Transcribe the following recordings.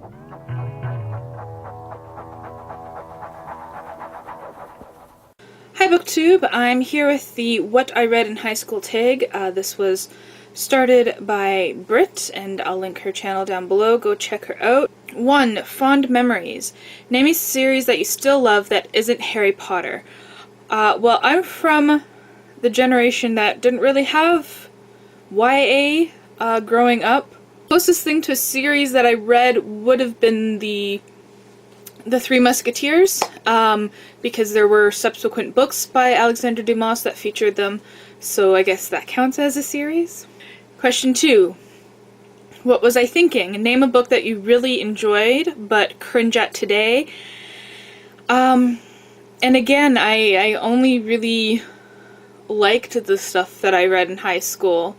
Hi BookTube, I'm here with the What I Read in High School tag. This was started by Britt, and I'll link her channel down below. Go check her out. 1. Fond memories. Name a series that you still love that isn't Harry Potter. Well, I'm from the generation that didn't really have YA growing up. Closest thing to a series that I read would have been the Three Musketeers, because there were subsequent books by Alexandre Dumas that featured them, so I guess that counts as a series. Question 2. What was I thinking? Name a book that you really enjoyed but cringe at today. And again, I only really liked the stuff that I read in high school.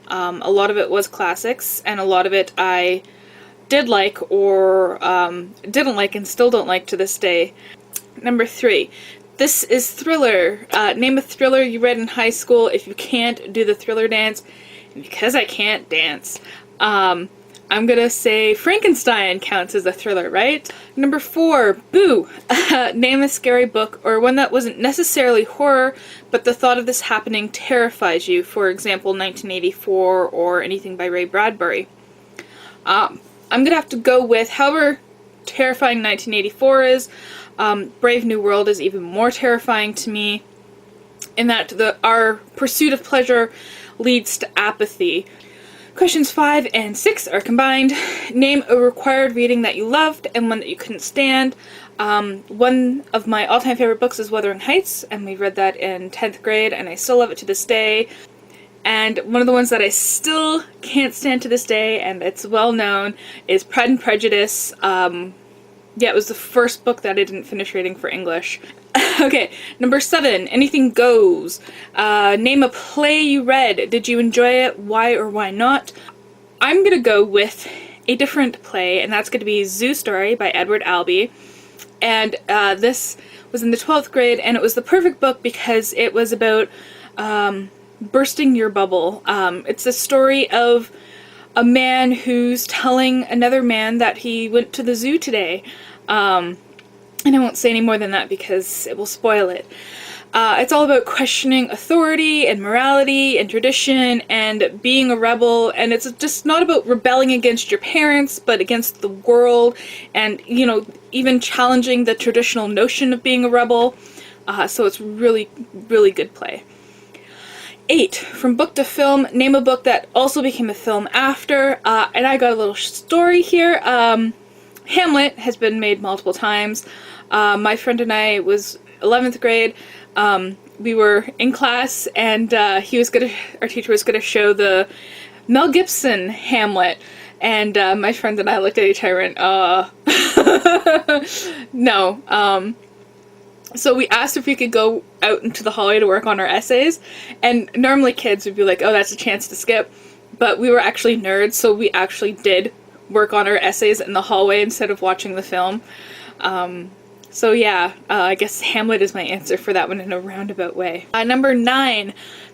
A lot of it was classics, and a lot of it I did like or didn't like and still don't like to this day. Number 3. This is thriller. Name a thriller you read in high school. If you can't, do the thriller dance. And because I can't dance, I'm gonna say Frankenstein counts as a thriller, right? Number 4. Boo! Name a scary book or one that wasn't necessarily horror, but the thought of this happening terrifies you. For example, 1984 or anything by Ray Bradbury. I'm gonna have to go with, however terrifying 1984 is, Brave New World is even more terrifying to me, in that our pursuit of pleasure leads to apathy. Questions 5 and 6 are combined. Name a required reading that you loved and one that you couldn't stand. One of my all-time favorite books is Wuthering Heights, and we read that in 10th grade, and I still love it to this day. And one of the ones that I still can't stand to this day, and it's well known, is Pride and Prejudice. Yeah, it was the first book that I didn't finish reading for English. Okay, number 7, anything goes. Name a play you read. Did you enjoy it? Why or why not? I'm gonna go with a different play, and that's gonna be Zoo Story by Edward Albee. And this was in the 12th grade, and it was the perfect book because it was about bursting your bubble. It's a story of a man who's telling another man that he went to the zoo today. And I won't say any more than that because it will spoil it. It's all about questioning authority and morality and tradition and being a rebel, and it's just not about rebelling against your parents, but against the world, and, you know, even challenging the traditional notion of being a rebel. So it's really, really good play. 8. From book to film, name a book that also became a film after, and I got a little story here. Hamlet has been made multiple times. My friend and I was 11th grade. We were in class, and our teacher was gonna show the Mel Gibson Hamlet, and my friend and I looked at each other and no. So we asked if we could go out into the hallway to work on our essays, and normally kids would be like, oh, that's a chance to skip, but we were actually nerds, so we actually did work on our essays in the hallway instead of watching the film. So yeah, I guess Hamlet is my answer for that one in a roundabout way. Number 9,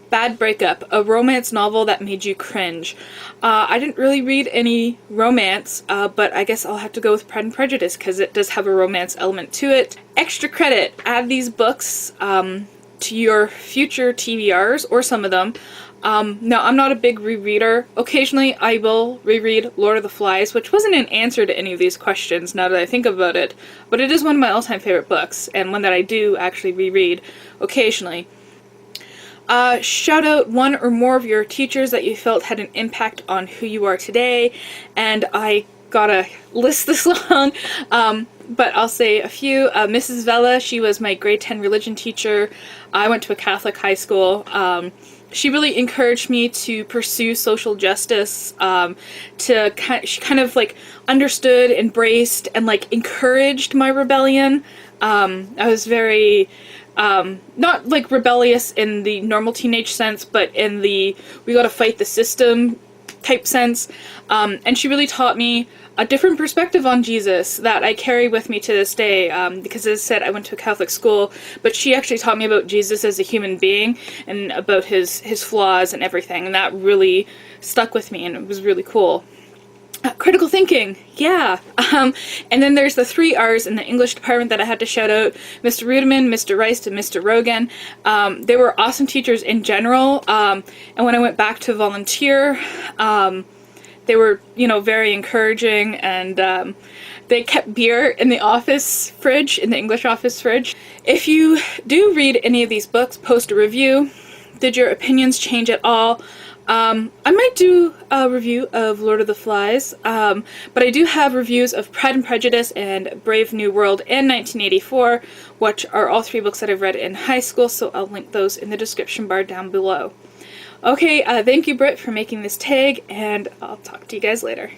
Bad Breakup, a romance novel that made you cringe. I didn't really read any romance, but I guess I'll have to go with Pride and Prejudice because it does have a romance element to it. Extra credit, add these books to your future TBRs, or some of them. Now, I'm not a big rereader. Occasionally, I will reread Lord of the Flies, which wasn't an answer to any of these questions now that I think about it, but it is one of my all-time favorite books, and one that I do actually reread occasionally. Shout out one or more of your teachers that you felt had an impact on who you are today, and I gotta list this long, but I'll say a few. Mrs. Vella, she was my grade 10 religion teacher. I went to a Catholic high school. She really encouraged me to pursue social justice, she kind of like understood, embraced, and like encouraged my rebellion. I was very, not like rebellious in the normal teenage sense, but in the we gotta fight the system type sense. And she really taught me a different perspective on Jesus that I carry with me to this day, because as I said, I went to a Catholic school, but she actually taught me about Jesus as a human being and about his flaws and everything, and that really stuck with me, and it was really cool. Critical thinking, yeah. And then there's the 3 R's in the English department that I had to shout out. Mr. Rudeman, Mr. Rice, and Mr. Rogan. They were awesome teachers in general. And when I went back to volunteer, they were, you know, very encouraging, and they kept beer in the office fridge, in the English office fridge. If you do read any of these books, post a review. Did your opinions change at all? I might do a review of Lord of the Flies, but I do have reviews of Pride and Prejudice and Brave New World and 1984, which are all 3 books that I've read in high school, so I'll link those in the description bar down below. Okay, thank you, Britt, for making this tag, and I'll talk to you guys later.